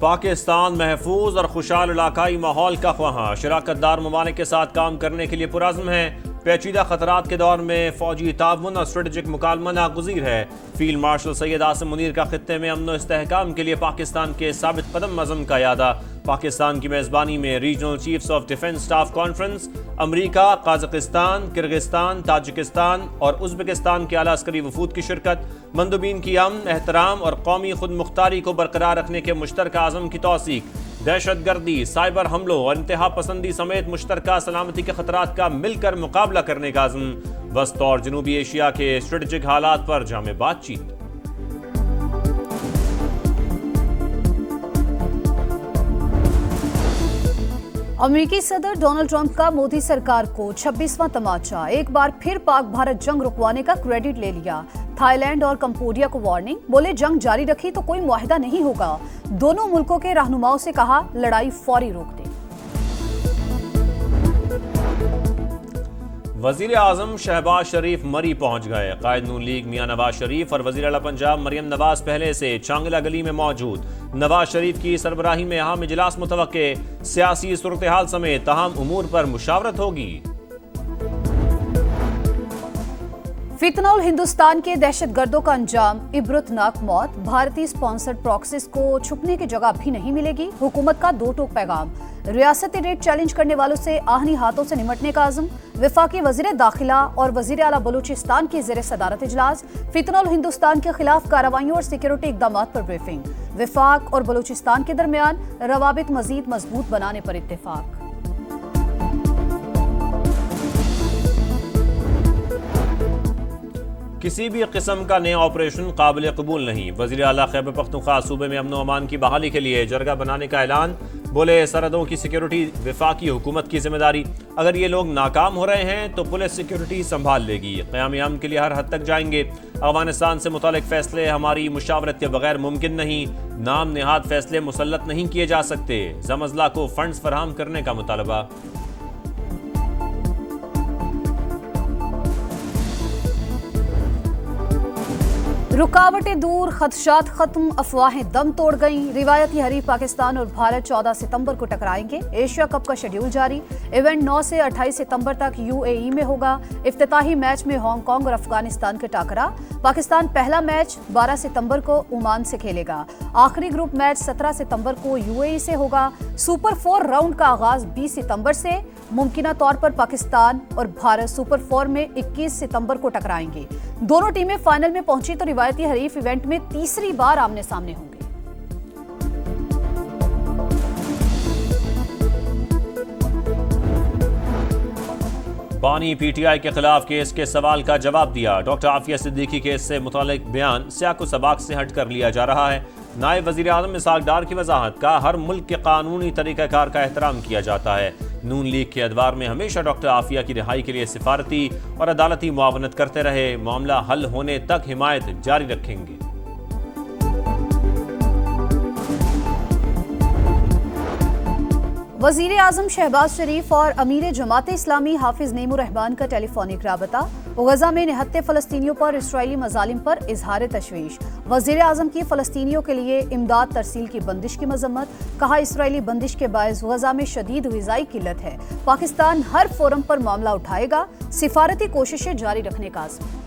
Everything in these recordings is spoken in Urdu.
پاکستان محفوظ اور خوشحال علاقائی ماحول کا خواہاں، شراکت دار ممالک کے ساتھ کام کرنے کے لیے پرعزم ہے۔ پیچیدہ خطرات کے دور میں فوجی تعاون اور اسٹریٹجک مکالمہ ناگزیر ہے۔ فیلڈ مارشل سید عاصم منیر کا خطے میں امن و استحکام کے لیے پاکستان کے ثابت قدم عزم کا اعادہ۔ پاکستان کی میزبانی میں regional chiefs of defence staff conference, America, Kazakhstan, Kyrgyzstan, Tajikistan اور ازبکستان کے اعلیٰ عسکری وفود کی شرکت۔ مندوبین کی امن، احترام اور قومی خود مختاری کو برقرار رکھنے کے مشترکہ عزم کی توثیق۔ دہشت گردی، سائبر حملوں اور انتہا پسندی سمیت مشترکہ سلامتی کے خطرات کا مل کر مقابلہ کرنے کا عزم۔ وسط اور جنوبی ایشیا کے اسٹریٹجک حالات پر جامع بات چیت۔ امریکی صدر ڈونلڈ ٹرمپ کا مودی سرکار کو 26واں تماچا، ایک بار پھر پاک بھارت جنگ رکوانے کا کریڈٹ لے لیا۔ تھائی لینڈ اور کمبوڈیا کو وارننگ، بولے جنگ جاری رکھی تو کوئی معاہدہ نہیں ہوگا۔ دونوں ملکوں کے رہنماؤں سے کہا لڑائی فوری روک دیں۔ وزیر اعظم شہباز شریف مری پہنچ گئے۔ قائد نون لیگ میاں نواز شریف اور وزیر اعلیٰ پنجاب مریم نواز پہلے سے چانگلہ گلی میں موجود۔ نواز شریف کی سربراہی میں اہم اجلاس متوقع، سیاسی صورتحال سمیت اہم امور پر مشاورت ہوگی۔ فتنہ ہندوستان کے دہشت گردوں کا انجام، عبرتناک موت، بھارتی سپانسرڈ پراکسیز کو چھپنے کی جگہ بھی نہیں ملے گی۔ حکومت کا دو ٹوک پیغام، ریاستی ریٹ چیلنج کرنے والوں سے آہنی ہاتھوں سے نمٹنے کا عزم۔ وفاقی وزیر داخلہ اور وزیر اعلیٰ بلوچستان کی زیر صدارت اجلاس، فتنہ ہندوستان کے خلاف کارروائیوں اور سیکیورٹی اقدامات پر بریفنگ۔ وفاق اور بلوچستان کے درمیان روابط مزید مضبوط بنانے پر اتفاق۔ کسی بھی قسم کا نیا آپریشن قابل قبول نہیں، وزیر اعلیٰ خیبر پختونخوا صوبے میں امن و امان کی بحالی کے لیے جرگہ بنانے کا اعلان۔ بولے سرحدوں کی سیکیورٹی وفاقی حکومت کی ذمہ داری، اگر یہ لوگ ناکام ہو رہے ہیں تو پولیس سیکیورٹی سنبھال لے گی۔ قیام امن کے لیے ہر حد تک جائیں گے۔ افغانستان سے متعلق فیصلے ہماری مشاورت کے بغیر ممکن نہیں، نام نہاد فیصلے مسلط نہیں کیے جا سکتے۔ زم اضلاع کو فنڈز فراہم کرنے کا مطالبہ۔ رکاوٹیں دور، خدشات ختم، افواہیں دم توڑ گئیں۔ روایتی حریف پاکستان اور بھارت 14 ستمبر کو ٹکرائیں گے۔ ایشیا کپ کا شیڈیول جاری، ایونٹ 9 سے 28 ستمبر تک UAE میں ہوگا۔ افتتاحی میچ میں ہانگ کانگ اور افغانستان کا ٹاکرا۔ پاکستان پہلا میچ 12 ستمبر کو عمان سے کھیلے گا۔ آخری گروپ میچ 17 ستمبر کو UAE سے ہوگا۔ سپر 4 راؤنڈ کا آغاز 20 ستمبر سے۔ ممکنہ طور پر پاکستان اور بھارت سپر 4 میں 21 ستمبر کو ٹکرائیں گے۔ دونوں ٹیمیں فائنل میں پہنچی تو روایتی حریف ایونٹ میں تیسری بار آمنے سامنے ہوں گے۔ بانی PTI کے خلاف کیس کے سوال کا جواب دیا۔ ڈاکٹر عافیہ صدیقی کیس سے متعلق بیان سیاق و سباق سے ہٹ کر لیا جا رہا ہے۔ نائب وزیر اعظم اسحاق ڈار کی وضاحت، کا ہر ملک کے قانونی طریقہ کار کا احترام کیا جاتا ہے۔ نون لیگ کے ادوار میں ہمیشہ ڈاکٹر عافیہ کی رہائی کے لیے سفارتی اور عدالتی معاونت کرتے رہے، معاملہ حل ہونے تک حمایت جاری رکھیں گے۔ وزیر اعظم شہباز شریف اور امیر جماعت اسلامی حافظ نعیم الرحمان کا ٹیلی فونک رابطہ۔ غزہ میں نہتے فلسطینیوں پر اسرائیلی مظالم پر اظہار تشویش۔ وزیر اعظم کی فلسطینیوں کے لیے امداد ترسیل کی بندش کی مذمت، کہا اسرائیلی بندش کے باعث غزہ میں شدید غذائی قلت ہے۔ پاکستان ہر فورم پر معاملہ اٹھائے گا، سفارتی کوششیں جاری رکھنے کا عزم۔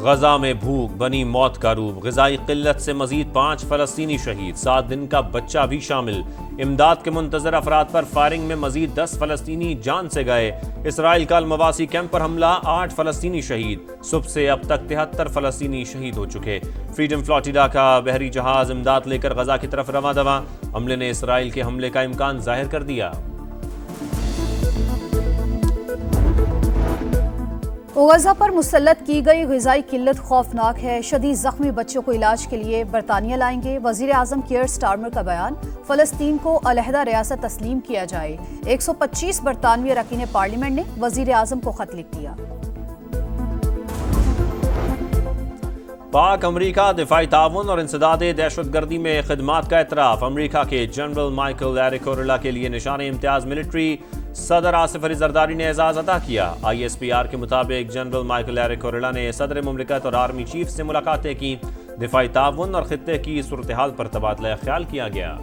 غزہ میں بھوک بنی موت کا روپ، غذائی قلت سے مزید 5 فلسطینی شہید، 7 دن کا بچہ بھی شامل۔ امداد کے منتظر افراد پر فائرنگ میں مزید 10 فلسطینی جان سے گئے۔ اسرائیل کا المواسی کیمپ پر حملہ، 8 فلسطینی شہید۔ صبح سے اب تک 73 فلسطینی شہید ہو چکے۔ فریڈم فلاٹیلا کا بحری جہاز امداد لے کر غزہ کی طرف رواں دواں۔ حملے نے اسرائیل کے حملے کا امکان ظاہر کر دیا۔ غزہ پر مسلط کی گئی غذائی قلت خوفناک ہے، شدید زخمی بچوں کو علاج کے لیے برطانیہ لائیں گے۔ وزیر اعظم کیئر سٹارمر کا بیان، فلسطین کو علیحدہ ریاست تسلیم کیا جائے۔ 125 برطانوی اراکین پارلیمنٹ نے وزیر اعظم کو خط لکھ دیا۔ پاک امریکہ دفاعی تعاون اور انسداد دہشت گردی میں خدمات کا اعتراف۔ امریکہ کے جنرل مائیکل ایریکورلا کے لیے نشان امتیاز ملٹری صدر آصف علی زرداری نے اعزاز عطا کیا۔ ISPR کے مطابق جنرل مائیکل ایریکورلا نے صدر مملکت اور آرمی چیف سے ملاقاتیں کی۔ دفاعی تعاون اور خطے کی صورتحال پر تبادلہ خیال کیا گیا۔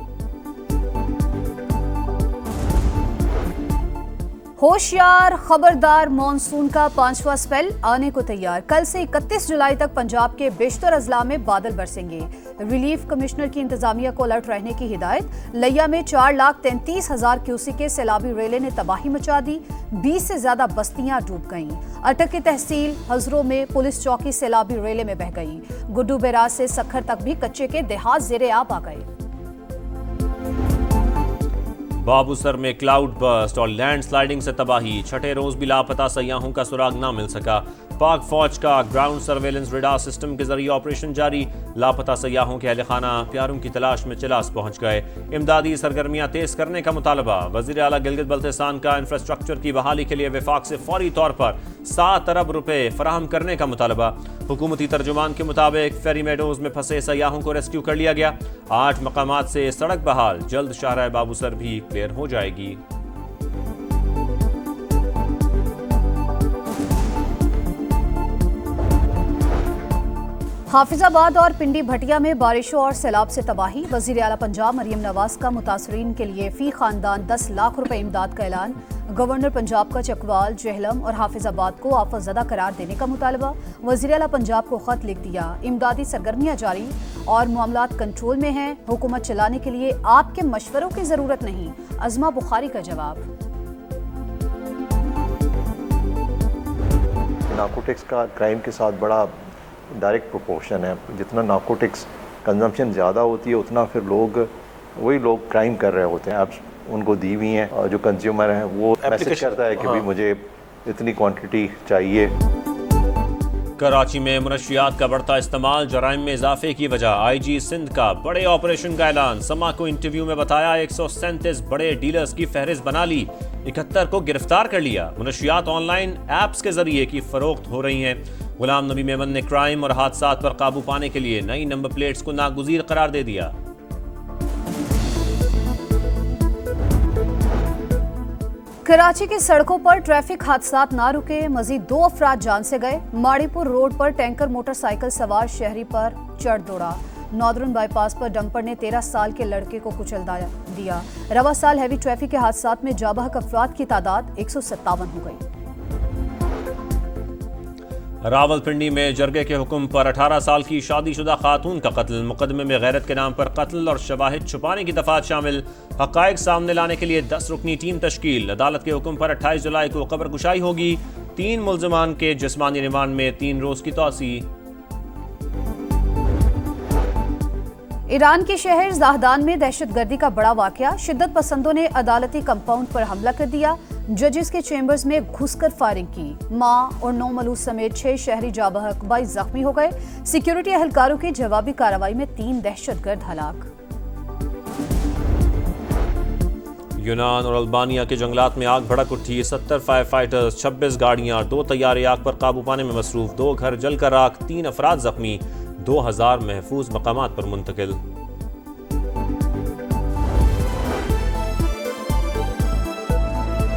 ہوشیار خبردار مانسون کا 5واں اسپیل آنے کو تیار۔ کل سے 31 جولائی تک پنجاب کے بیشتر اضلاع میں بادل برسیں گے۔ ریلیف کمشنر کی انتظامیہ کو الرٹ رہنے کی ہدایت۔ لیا میں 4,33,000 کیوسک کے سیلابی ریلے نے تباہی مچا دی، 20 سے زیادہ بستیاں ڈوب گئیں۔ اٹک کی تحصیل ہزروں میں پولیس چوکی سیلابی ریلے میں بہہ گئی۔ گڈو بیراج سے سکھر تک بھی کچے کے دیہات زیر آب آ گئے۔ بابو سر میں کلاؤڈ برسٹ اور لینڈ سلائیڈنگ سے تباہی، چھٹے روز بھی لاپتہ سیاحوں کا سراغ نہ مل سکا۔ پاک فوج کا گراؤنڈ سرویلنس ریڈار سسٹم کے ذریعے آپریشن جاری، لاپتہ سیاحوں کے اہل خانہ پیاروں کی تلاش میں چلاس پہنچ گئے۔ امدادی سرگرمیاں تیز کرنے کا مطالبہ، وزیر اعلیٰ گلگت بلتستان کا انفراسٹرکچر کی بحالی کے لیے وفاق سے فوری طور پر 7 ارب روپے فراہم کرنے کا مطالبہ۔ حکومتی ترجمان کے مطابق فیری میڈوز میں پھنسے سیاحوں کو ریسکیو کر لیا گیا۔ 8 مقامات سے سڑک بحال، جلد شاہراہ بابو سر بھی کلیئر ہو جائے گی۔ حافظ آباد اور پنڈی بھٹیا میں بارشوں اور سیلاب سے تباہی، وزیر اعلیٰ پنجاب مریم نواز کا متاثرین کے لیے فی خاندان 10 لاکھ روپے امداد کا اعلان۔ گورنر پنجاب کا چکوال، جہلم اور حافظ آباد کو آفت زدہ قرار دینے کا مطالبہ، وزیر اعلیٰ پنجاب کو خط لکھ دیا۔ امدادی سرگرمیاں جاری اور معاملات کنٹرول میں ہیں، حکومت چلانے کے لیے آپ کے مشوروں کی ضرورت نہیں، عظمہ بخاری کا جواب۔ نارکوٹکس کا کرائم کے ساتھ بڑا ڈائریکٹ پروپورشن ہے، جتنا نارکوٹکس کنزمپشن زیادہ ہوتی ہے اتنا پھر وہی لوگ کرائم کر رہے ہوتے ہیں۔ ایپس ان کو دی ہوئی ہیں اور جو کنزیومر ہیں وہ میسج کرتا ہے کہ بھی مجھے اتنی کوانٹٹی چاہیے۔ کراچی میں منشیات کا بڑھتا استعمال جرائم میں اضافے کی وجہ، آئی جی سندھ کا بڑے آپریشن کا اعلان۔ سما کو انٹرویو میں بتایا 137 بڑے ڈیلرز کی فہرست بنا لی، 71 کو گرفتار کر لیا۔ منشیات آن لائن ایپس کے ذریعے کی فروخت ہو رہی ہیں۔ غلام نبی میمن نے کرائم اور حادثات پر قابو پانے کے لیے نئی نمبر پلیٹس کو ناگزیر قرار دے دیا۔ کراچی کی سڑکوں پر ٹریفک حادثات نہ رکے، مزید 2 افراد جان سے گئے۔ ماڑی پور روڈ پر ٹینکر موٹر سائیکل سوار شہری پر چڑھ دوڑا۔ Northern by pass per dumper نے 13 سال کے لڑکے کو کچل دیا۔ رواں سال ہیوی ٹریفک کے حادثات میں جاں بحق افراد کی تعداد 157 ہو گئی۔ راولپنڈی میں جرگے کے حکم پر 18 سال کی شادی شدہ خاتون کا قتل، مقدمے میں غیرت کے نام پر قتل اور شواہد چھپانے کی دفعات شامل، حقائق سامنے لانے کے لیے 10 رکنی ٹیم تشکیل۔ عدالت کے حکم پر 28 جولائی کو قبر گشائی ہوگی، 3 ملزمان کے جسمانی ریمانڈ میں 3 روز کی توسیع۔ ایران کے شہر زاہدان میں دہشت گردی کا بڑا واقعہ، شدت پسندوں نے عدالتی کمپاؤنڈ پر حملہ کر دیا، ججز کے چیمبرز میں گھس کر فائرنگ کی۔ ماں اور 9 ملوث سمیت 6 شہری جاں بحق، 22 زخمی ہو گئے۔ سیکیورٹی اہلکاروں کی جوابی کارروائی میں 3 دہشت گرد ہلاک۔ یونان اور البانیہ کے جنگلات میں آگ بھڑک اٹھی، 70 فائر فائٹرز، 26 گاڑیاں اور 2 طیارے آگ پر قابو پانے میں مصروف، 2 گھر جل کر راکھ، 3 افراد زخمی، 2000 محفوظ مقامات پر منتقل۔